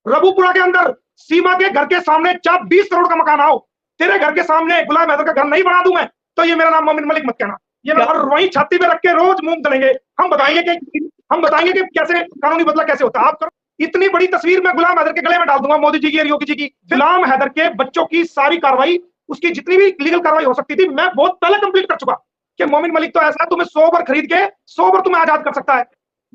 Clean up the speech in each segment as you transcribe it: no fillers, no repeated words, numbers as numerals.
रबूपुरा के अंदर सीमा के घर के सामने 20 करोड़ का मकान आओ, तेरे घर के सामने गुलाम हैदर का घर नहीं बना दूं मैं, तो ये मेरा नाम मोमिन मलिक मत कहना। ये मैं और वहीं छाती पे रख के रोज मूंग तलेंगे। हम बताएंगे कि कैसे कानूनी बदला कैसे होता है। आप करो, इतनी बड़ी तस्वीर मैं गुलाम हैदर के गले में डाल दूंगा, मोदी जी की और योगी जी की। गुलाम हैदर के बच्चों की सारी कार्रवाई, उसकी जितनी भी लीगल कार्रवाई हो सकती थी, मैं बहुत पहले कंप्लीट कर चुका। कि मोमिन मलिक तो ऐसा तुम्हें 100 बार खरीद के 100 बार तुम्हें आजाद कर सकता है।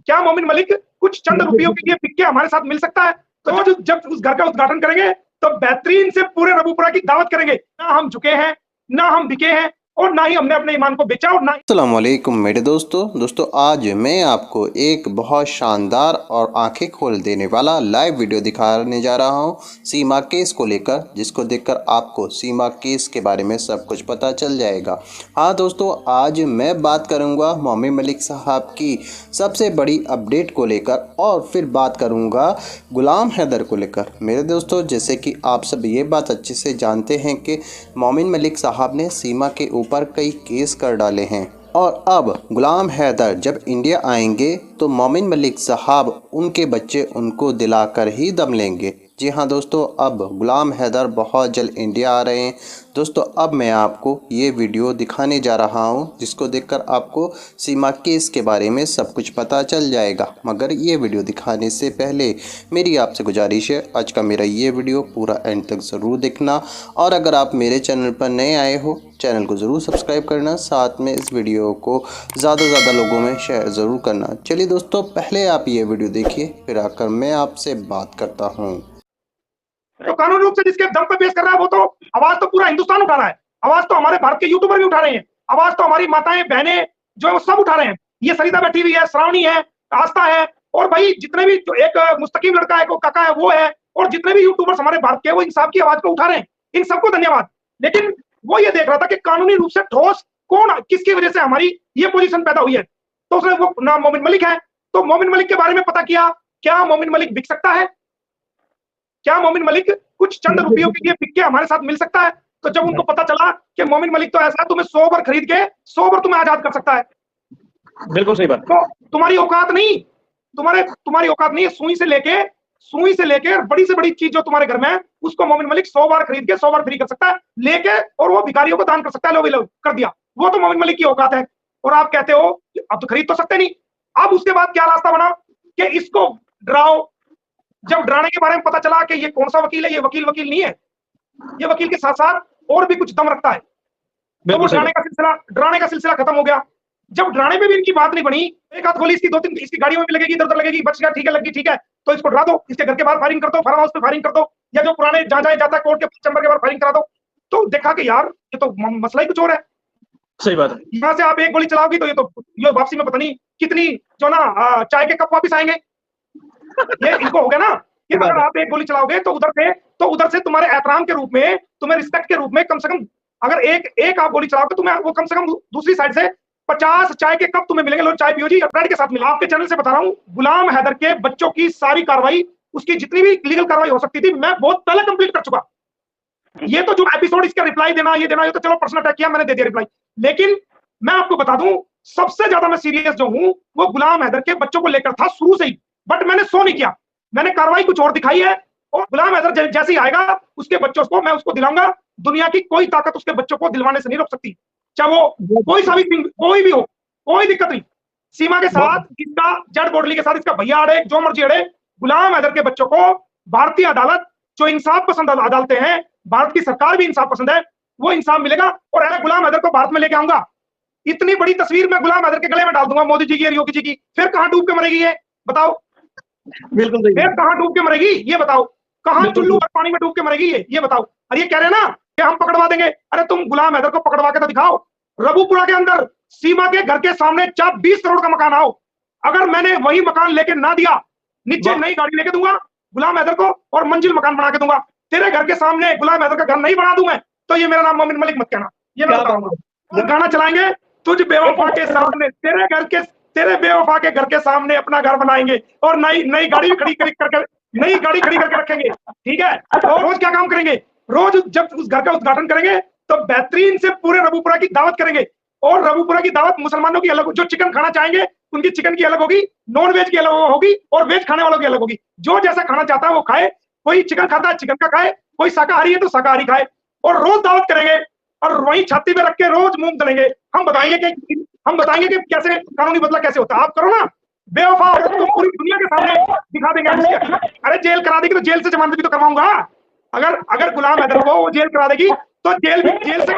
क्या मोमिन मलिक कुछ चंद रुपयों के लिए बिक के हमारे साथ मिल सकता है? तो जब उस घर का उद्घाटन करेंगे तो बेहतरीन से पूरे रबूपुरा की दावत करेंगे। ना हम झुके हैं, ना हम बिके हैं, और ना ही हमने अपने ईमान को बेचा, और ना। अस्सलाम वालेकुम मेरे दोस्तों आज मैं आपको एक बहुत शानदार और आंखें खोल देने वाला लाइव वीडियो दिखाने जा रहा हूं सीमा केस को लेकर, जिसको देखकर आपको सीमा केस के बारे में सब कुछ पता चल जाएगा। हाँ दोस्तों, आज मैं बात करूंगा मोमिन मलिक साहब की सबसे बड़ी अपडेट को लेकर, और फिर बात करूंगा गुलाम हैदर को लेकर। मेरे दोस्तों, जैसे कि आप सब ये बात अच्छे से जानते हैं कि मोमिन मलिक साहब ने सीमा के ऊपर कई केस कर डाले हैं, और अब गुलाम हैदर जब इंडिया आएंगे तो मोमिन मलिक साहब उनके बच्चे उनको दिलाकर ही दम लेंगे। जी हाँ दोस्तों, अब गुलाम हैदर बहुत जल्द इंडिया आ रहे हैं। दोस्तों, अब मैं आपको ये वीडियो दिखाने जा रहा हूँ, जिसको देखकर आपको सीमा केस के बारे में सब कुछ पता चल जाएगा। मगर ये वीडियो दिखाने से पहले मेरी आपसे गुजारिश है, आज का मेरा ये वीडियो पूरा एंड तक ज़रूर देखना, और अगर आप मेरे चैनल पर नए आए हो, चैनल को ज़रूर सब्सक्राइब करना, साथ में इस वीडियो को ज़्यादा से ज़्यादा लोगों में शेयर ज़रूर करना। चलिए दोस्तों, पहले आप ये वीडियो देखिए, फिर आकर मैं आपसे बात करता हूँ। तो कानूनी रूप से जिसके दम पे पेश कर रहा है, वो तो आवाज तो पूरा हिंदुस्तान उठा रहा है। आवाज तो हमारे भारत के यूट्यूबर भी उठा रहे हैं। आवाज तो हमारी माताएं बहनें जो है वो सब उठा रहे हैं। ये सरिता बैठी हुई है, श्रावणी है, आस्था है, और भाई जितने भी, जो एक मुस्तकीम लड़का है, को काका है, वो है, और जितने भी यूट्यूबर्स हमारे भारत के, वो इन सब की आवाज को उठा रहे हैं। इन सबको धन्यवाद। लेकिन वो ये देख रहा था कि कानूनी रूप से ठोस कौन, किसकी वजह से हमारी ये पोजीशन पैदा हुई है। तो उसने, वो नाम मोमिन मलिक है, तो मोमिन मलिक के बारे में पता किया। क्या मोमिन मलिक बिक सकता है? क्या मोमिन मलिक कुछ चंद रुपयों के लिए बिक के हमारे साथ मिल सकता है? तो जब उनको पता चला कि मोमिन मलिक तो ऐसा तुम्हें 100 बार खरीद के 100 बार तुम्हें आजाद कर सकता है। बिल्कुल सही बात। तो तुम्हारी औकात नहीं, तुम्हारी औकात नहीं है। सुई से लेके बड़ी से बड़ी चीज जो तुम्हारे घर में है, उसको मोमिन मलिक 100 बार खरीद के 100 बार फ्री कर सकता है लेके, और वो भिखारियों को दान कर सकता है। लो कर दिया, वो तो मोमिन मलिक की औकात है। और आप कहते हो अब तो खरीद तो सकते नहीं। अब उसके बाद क्या रास्ता बना कि इसको डराओ। जब डराने के बारे में पता चला कि ये कौन सा वकील है, ये वकील नहीं है, ये वकील के साथ साथ और भी कुछ दम रखता है, तो वो डराने का सिलसिला खत्म हो गया। जब डराने में भी इनकी बात नहीं बनी, एक हाथ गोली इसकी 2-3 इसकी गाड़ियों में भी लगेगी, इधर उधर लगेगी, बच गया, ठीक है, लगी, ठीक है, तो इसको डरा दो, इसके घर के बाहर फायरिंग कर दो, फार्म हाउस पे फायरिंग कर दो, या जो पुराने जहां जहां जाता है कोर्ट के चैम्बर के बाहर फायरिंग करा दो। तो देखा कि यार ये तो मसला ही कुछ और है। सही बात है। यहाँ से आप एक गोली चलाओगी तो ये वापसी में पता नहीं कितनी जो ना चाय के कप वापिस आएंगे। ये इनको हो गया ना कि अगर आप एक गोली चलाओगे तो उधर से तुम्हारे एहतराम के रूप में, तुम्हें रिस्पेक्ट के रूप में, कम से कम अगर एक आप गोली चलाओगे, तुम्हें वो कम से कम दूसरी साइड से 50 चाय के कप तुम्हें मिलेंगे। लो चाय पियो जी, ब्रेड के साथ मिला। आपके चैनल से बता रहा हूँ, गुलाम हैदर के बच्चों की सारी कार्रवाई, उसकी जितनी भी लीगल कार्रवाई हो सकती थी, मैं बहुत पहले कंप्लीट कर चुका। ये तो जो एपिसोड इसका रिप्लाई देना, ये देना, ये तो चलो पर्सनल अटैक किया, मैंने दे दिया रिप्लाई। लेकिन मैं आपको बता दूं, सबसे ज्यादा मैं सीरियस जो हूं वो गुलाम हैदर के बच्चों को लेकर था शुरू से ही। बट मैंने सो नहीं किया, मैंने कार्रवाई कुछ और दिखाई है, और गुलाम हैदर जैसे ही आएगा, उसके बच्चों को मैं उसको दिलाऊंगा। दुनिया की कोई ताकत उसके बच्चों को दिलवाने से नहीं रोक सकती, चाहे वो कोई सा भी कोई भी हो, कोई दिक्कत नहीं। सीमा के साथ, इसका जड बोडली के साथ इसका भैया अड़े, जो मर्जी अड़े, गुलाम हैदर के बच्चों को भारतीय अदालत, जो इंसाफ पसंद अदालतें हैं, भारत की सरकार भी इंसाफ पसंद है, वो इंसाफ मिलेगा। और मैं गुलाम हैदर को भारत में लेके आऊंगा। इतनी बड़ी तस्वीर मैं गुलाम हैदर के गले में डाल दूंगा, मोदी जी की और योगी जी की। फिर कहां डूब के मरेगी ये बताओ? बिल्कुल सही। फिर कहां डूब के मरेगी ये बताओ? कहां चुल्लू और पानी में डूब के मरेगी ये बताओ? और ये कह रहे हैं ना कि हम पकड़वा देंगे। अरे तुम गुलाम हैदर को पकड़वा के तो दिखाओ। रबूपुरा के अंदर सीमा के घर के सामने 20 करोड़ का मकान आओ। अगर मैंने वही मकान लेके ना दिया, नीचे नई गाड़ी लेके दूंगा गुलाम हैदर को, और मंजिल मकान बना के दूंगा। तेरे घर के सामने गुलाम हैदर का घर नहीं बना दूं मैं, तो ये मेरा नाम मोमिन मलिक मत कहना। ये मैं बताऊंगा। गाना चलाएंगे, तुझ बेवफा के सामने, तेरे बेवफा के घर के सामने अपना घर बनाएंगे, और नई गाड़ी खड़ी करके रखेंगे। ठीक है? और रोज क्या काम करेंगे? रोज जब उस घर का उद्घाटन करेंगे तो बेहतरीन से पूरे रबूपुरा की दावत करेंगे। और रबूपुरा की दावत मुसलमानों की अलग, जो चिकन खाना चाहेंगे उनकी चिकन की अलग होगी, नॉन वेज की अलग होगी और वेज खाने वालों की अलग होगी। जो जैसा खाना चाहता है वो खाए, कोई चिकन खाता है चिकन का खाए, कोई शाकाहारी है तो शाकाहारी खाए, और रोज दावत करेंगे और वही छाती पे रख के रोज मूंग तलेंगे। हम बताएंगे कि कैसे कानूनी बदला कैसे होता है। आप करो ना, बेवफा हो तो पूरी दुनिया के सामने दिखा देंगे। अरे जेल करा देगी तो जेल से जमानत भी तो करवाऊंगा। अगर गुलाम हैदर को वो जेल करा देगी तो जेल से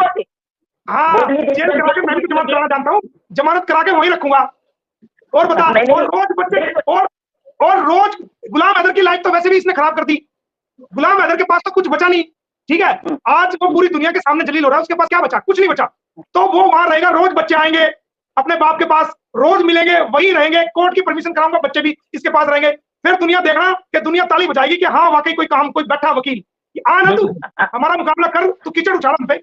हाँ जेल करा के मैं भी जमानत कराना जानता हूँ, जमानत करा के वहीं रखूंगा। और बता, और रोज बच्चे और रोज गुलाम हैदर की लाइफ तो वैसे भी इसने खराब कर दी। गुलाम हैदर के पास तो कुछ बचा नहीं, ठीक है, आज वो पूरी दुनिया के सामने जलील हो रहा है, उसके पास क्या बचा? कुछ नहीं बचा। तो वो वहां रहेगा, रोज बच्चे आएंगे अपने बाप के पास, रोज मिलेंगे, वही रहेंगे, कोर्ट की परमिशन कराऊंगा, बच्चे भी इसके पास रहेंगे। फिर दुनिया देखना कि दुनिया ताली बजाएगी कि हाँ वाकई कोई काम, कोई बैठा वकील, आ ना तू हमारा मुकाबला कर, तू कीचड़ उछाल हम पे।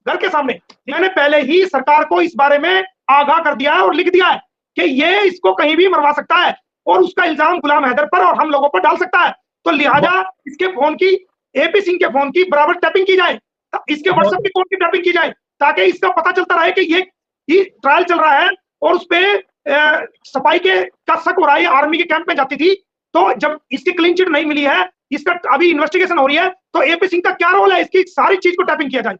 घर के सामने मैंने पहले ही सरकार को इस बारे में आगाह कर दिया है और लिख दिया है कि ये इसको कहीं भी मरवा सकता है और उसका इल्जाम गुलाम हैदर पर और हम लोगों पर डाल सकता है। तो लिहाजा इसके फोन की, एपी सिंह के फोन की बराबर टैपिंग की जाए, इसके व्हाट्सएप की फोन की टैपिंग की जाए, ताकि इसका पता चलता रहे कि ये ट्रायल चल रहा है और उस पर सफाई का शक हो रहा है। आर्मी के कैंप में जाती थी, तो जब इसकी क्लीन चिट नहीं मिली है, इसका अभी इन्वेस्टिगेशन हो रही है, तो एपी सिंह का क्या रोल है, इसकी सारी चीज को टैपिंग किया जाए।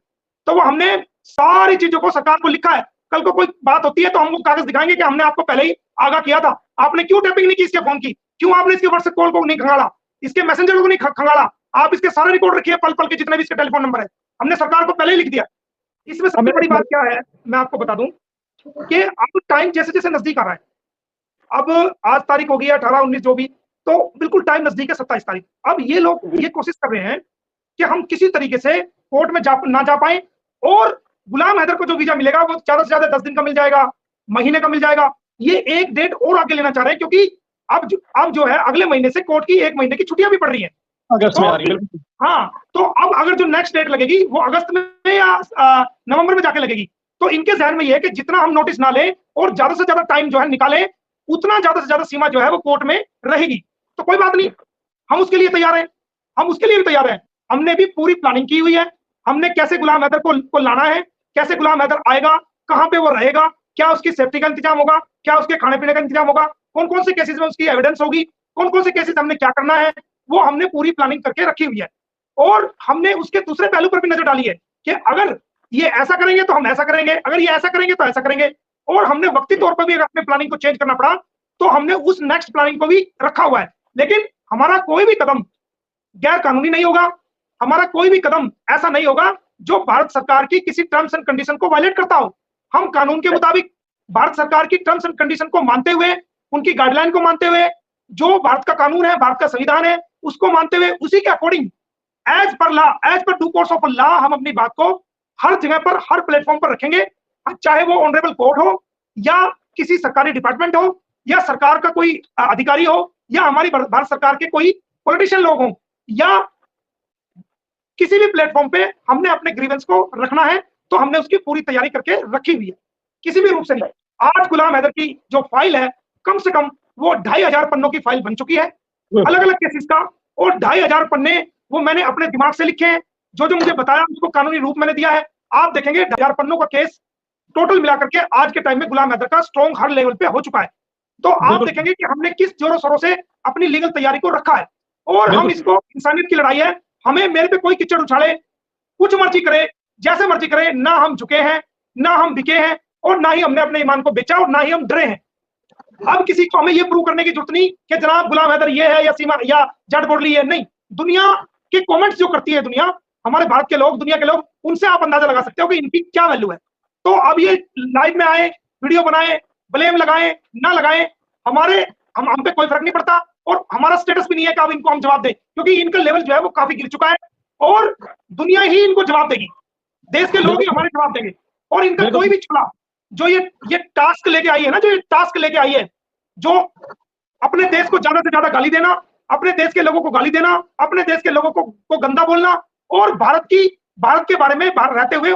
तो वो हमने सारी चीजों को सरकार को लिखा है। कल को कोई बात होती है तो हम वो कागज दिखाएंगे कि हमने आपको पहले ही आगाह किया था। आपने क्यों टैपिंग नहीं की इसके फोन की? क्यों आपने इसके व्हाट्सएप कॉल को नहीं खंगाला, इसके मैसेंजर को नहीं खंगाला? आप इसके सारे रिकॉर्ड रखिए, पल पल के जितने भी इसके टेलीफोन नंबर है, हमने सरकार को पहले ही लिख दिया। इसमें सबसे बड़ी बात क्या है, मैं आपको बता दूं कि अब टाइम जैसे जैसे नजदीक आ रहा है, अब आज तारीख हो गई है 18, 19 जो भी, तो बिल्कुल टाइम नजदीक है 27 तारीख। अब ये लोग ये कोशिश कर रहे हैं कि हम किसी तरीके से कोर्ट में ना जा पाए, और गुलाम हैदर को जो वीजा मिलेगा वो ज्यादा से ज्यादा 10 दिन का मिल जाएगा, महीने का मिल जाएगा। ये एक डेट और आगे लेना चाह रहे हैं, क्योंकि अब जो है अगले महीने से कोर्ट की 1 महीने की छुट्टियां भी पड़ रही है अगस्त में आ रही है। हाँ, तो अब अगर जो नेक्स्ट डेट लगेगी वो अगस्त में या नवंबर में जाके लगेगी। तो इनके जहन में ये है कि जितना हम नोटिस ना लें और ज्यादा से ज्यादा टाइम जो है निकालें, उतना ज्यादा से ज्यादा सीमा जो है वो कोर्ट में रहेगी। तो कोई बात नहीं, हम उसके लिए तैयार हैं, हम उसके लिए भी तैयार हैं। हमने भी पूरी प्लानिंग की हुई है, हमने कैसे गुलाम हैदर को लाना है, कैसे गुलाम हैदर आएगा, कहां पे वो रहेगा, क्या उसकी सेफ्टी का इंतजाम होगा, क्या उसके खाने पीने का इंतजाम होगा, कौन कौन से केसेस में उसकी एविडेंस होगी, कौन कौन से केसेस हमने क्या करना है, वो हमने पूरी प्लानिंग करके रखी हुई है। और हमने उसके दूसरे पहलू पर भी नजर डाली है कि अगर ये ऐसा करेंगे तो हम ऐसा करेंगे, अगर ये ऐसा करेंगे तो ऐसा करेंगे। और हमने वक्ती तौर पर भी अगर अपने प्लानिंग को चेंज करना पड़ा तो हमने उस नेक्स्ट प्लानिंग को भी रखा हुआ है। लेकिन हमारा कोई भी कदम गैर कानूनी नहीं होगा, हमारा कोई भी कदम ऐसा नहीं होगा जो भारत सरकार की किसी टर्म्स एंड कंडीशन को वायलेट करता हो। हम कानून के मुताबिक भारत सरकार की टर्म्स एंड कंडीशन को मानते हुए, उनकी गाइडलाइन को मानते हुए, जो भारत का कानून है, भारत का संविधान है, उसको मानते हुए, उसी के according as per law, as per due course of law हम अपनी बात को हर जगह पर, हर प्लेटफॉर्म पर रखेंगे। चाहे वो ऑनरेबल कोर्ट हो, या किसी सरकारी डिपार्टमेंट हो, या सरकार का कोई अधिकारी हो, या हमारी भारत सरकार के कोई पॉलिटिशियन लोग हों, या किसी भी प्लेटफॉर्म पे हमने अपने ग्रीवेंस को रखना है तो हमने उसकी पूरी तैयारी करके रखी हुई है, किसी भी रूप से नहीं। आज गुलाम हैदर की जो फाइल है, कम से कम वो 2500 पन्नों की फाइल बन चुकी है, अलग अलग केसेस का, और 2500 पन्ने वो मैंने अपने दिमाग से लिखे हैं। जो जो मुझे बताया उसको कानूनी रूप मैंने दिया है। आप देखेंगे 2500 पन्नों का केस टोटल मिला करके आज के टाइम में गुलाम हैदर का स्ट्रॉन्ग हर लेवल पे हो चुका है। तो आप देखेंगे कि हमने किस जोरों शोरों से अपनी लीगल तैयारी को रखा है, और हम इसको, इंसानियत की लड़ाई है, हमें मेरे पे कोई कीचड़ उछाले, कुछ मर्जी करे, जैसे मर्जी करे, ना हम झुके हैं, ना हम बिके हैं, और ना ही हमने अपने ईमान को बेचा, और ना ही हम डरे हैं। अब किसी को हमें ये प्रूव करने की जरूरत नहीं कि जनाब गुलाम हैदर ये है, या सीमा, या जट बोडली है। नहीं, दुनिया के कमेंट्स जो करती है दुनिया, हमारे भारत के लोग, दुनिया के लोग, उनसे आप अंदाजा लगा सकते हो कि इनकी क्या वैल्यू है। तो अब ये लाइव में आए, वीडियो बनाए, ब्लेम लगाएं ना लगाएं, हम पे कोई फर्क नहीं पड़ता, और हमारा स्टेटस भी नहीं है कि अब इनको हम जवाब दें, क्योंकि इनका लेवल जो है वो काफी गिर चुका है, और दुनिया ही इनको जवाब देगी, देश के लोग ही हमारे जवाब देंगे। और इनका कोई भी चुनाव जो ये टास्क लेके आई है ना, जो ये टास्क लेके आई है, जो अपने देश को ज्यादा से ज्यादा गाली देना, अपने देश के लोगों को गाली देना, अपने देश के लोगों को गंदा बोलना, और भारत के बारे में रहते हुए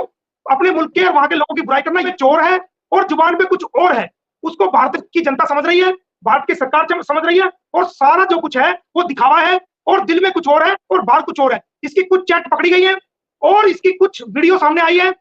अपने मुल्क के और वहां के लोगों की बुराई करना, ये चोर है, और जुबान पे कुछ और है। उसको भारत की जनता समझ रही है, भारत की सरकार समझ रही है, और सारा जो कुछ है वो दिखावा है, और दिल में कुछ और है और बाहर कुछ और है। इसकी कुछ चैट पकड़ी गई है, और इसकी कुछ वीडियो सामने आई है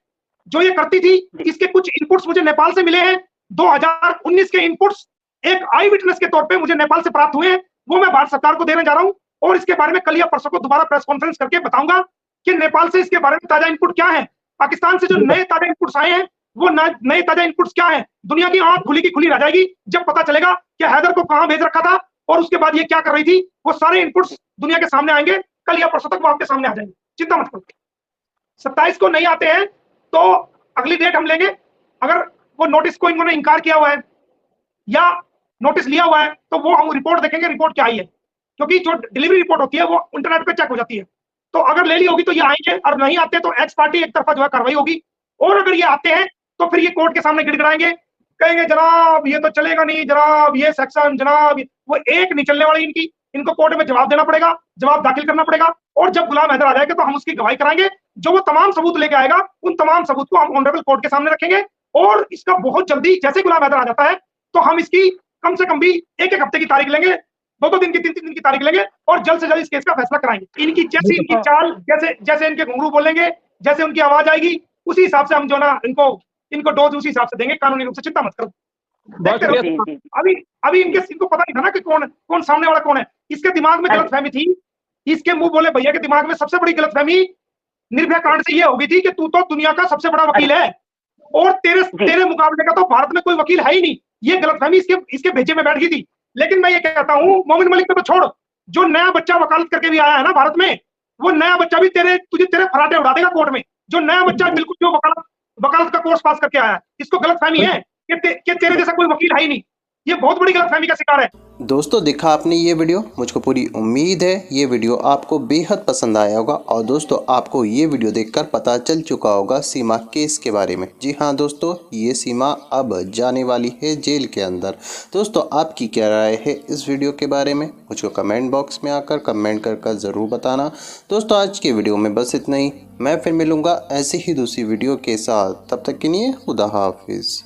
जो ये करती थी। इसके कुछ इनपुट्स मुझे नेपाल से मिले हैं, 2019 के इनपुट्स एक आई विटनेस के तौर पे मुझे नेपाल से प्राप्त हुए हैं, वो मैं भारत सरकार को देने जा रहा हूं और इसके बारे में कल या परसों को दोबारा प्रेस कॉन्फ्रेंस करके बताऊंगा कि नेपाल से इसके बारे में ताजा इनपुट क्या है। पाकिस्तान से जो नए ताजा इनपुट्स आए हैं, वो नए ताजा इनपुट्स क्या है, दुनिया की आंख खुली की खुली रह जाएगी जब पता चलेगा कि हैदर को कहां भेज रखा था और उसके बाद ये क्या कर रही थी। वो सारे इनपुट्स दुनिया के सामने आएंगे, कल या परसों तक वो आपके सामने आ जाएंगे, चिंता मत करो। 27 को नहीं आते हैं तो अगली डेट हम लेंगे। अगर वो नोटिस को इन्होंने इंकार किया हुआ है या नोटिस लिया हुआ है तो वो हम रिपोर्ट देखेंगे, रिपोर्ट क्या आई है, क्योंकि जो डिलीवरी रिपोर्ट होती है वो इंटरनेट पे चेक हो जाती है। तो अगर ले ली होगी तो ये आएंगे, और नहीं आते तो एक्स पार्टी एक तरफा जो है कार्रवाई होगी। और अगर ये आते हैं तो फिर ये कोर्ट के सामने गिड़गिड़ाएंगे, कहेंगे जनाब ये तो चलेगा नहीं, जनाब ये सेक्शन, जनाब वो एक नहीं चलने वाली इनकी, इनको कोर्ट में जवाब देना पड़ेगा, जवाब दाखिल करना पड़ेगा। और जब गुलाम हैदर आ जाएगा तो हम उसकी गवाही कराएंगे। जो वो तमाम सबूत लेके आएगा उन तमाम सबूत को हम ऑनरेबल कोर्ट के सामने रखेंगे और इसका बहुत जल्दी जैसे गुलाम हैदर आ जाता है तो हम इसकी कम से कम भी एक हफ्ते की तारीख लेंगे, 2 दिन की, 3 दिन की तारीख लेंगे और जल्द से जल्द इस केस का फैसला कराएंगे। इनकी जैसी इनकी चाल, जैसे इनके घुंघरू बोलेंगे, जैसे उनकी आवाज आएगी, उसी हिसाब से हम जो ना इनको डोज उसी हिसाब से देंगे कानूनी रूप से। चिंता मत करो, देखते रहो। अभी इनको पता नहीं था ना कि कौन सामने वाला कौन है। इसके दिमाग में गलतफहमी थी, इसके मुंह बोले भैया के दिमाग में सबसे बड़ी गलतफहमी निर्भया कांड से ये हो गई थी कि तू तो दुनिया का सबसे बड़ा वकील है और तेरे मुकाबले का तो भारत में कोई वकील है ही नहीं। ये गलतफहमी इसके भेजे में बैठ गई थी। लेकिन मैं ये कहता हूं, मोमिन मलिक को तो छोड़, जो नया बच्चा वकालत करके भी आया है ना भारत में, वो नया बच्चा भी तेरे फराटे उड़ा देगा कोर्ट में। जो नया बच्चा बिल्कुल जो वकालत का कोर्स पास करके आया है, इसको गलतफहमी है कि तेरे जैसा कोई वकील है ही नहीं। ये बहुत बड़ी गलतफहमी का शिकार है। दोस्तों देखा आपने ये वीडियो, मुझको पूरी उम्मीद है ये वीडियो आपको बेहद पसंद आया होगा। और दोस्तों आपको ये वीडियो देखकर पता चल चुका होगा सीमा केस के बारे में। जी हाँ दोस्तों, ये सीमा अब जाने वाली है जेल के अंदर। दोस्तों आपकी क्या राय है इस वीडियो के बारे में, मुझको कमेंट बॉक्स में आकर कमेंट कर ज़रूर बताना। दोस्तों आज के वीडियो में बस इतना ही, मैं फिर मिलूँगा ऐसी ही दूसरी वीडियो के साथ। तब तक के लिए खुदा हाफिज़।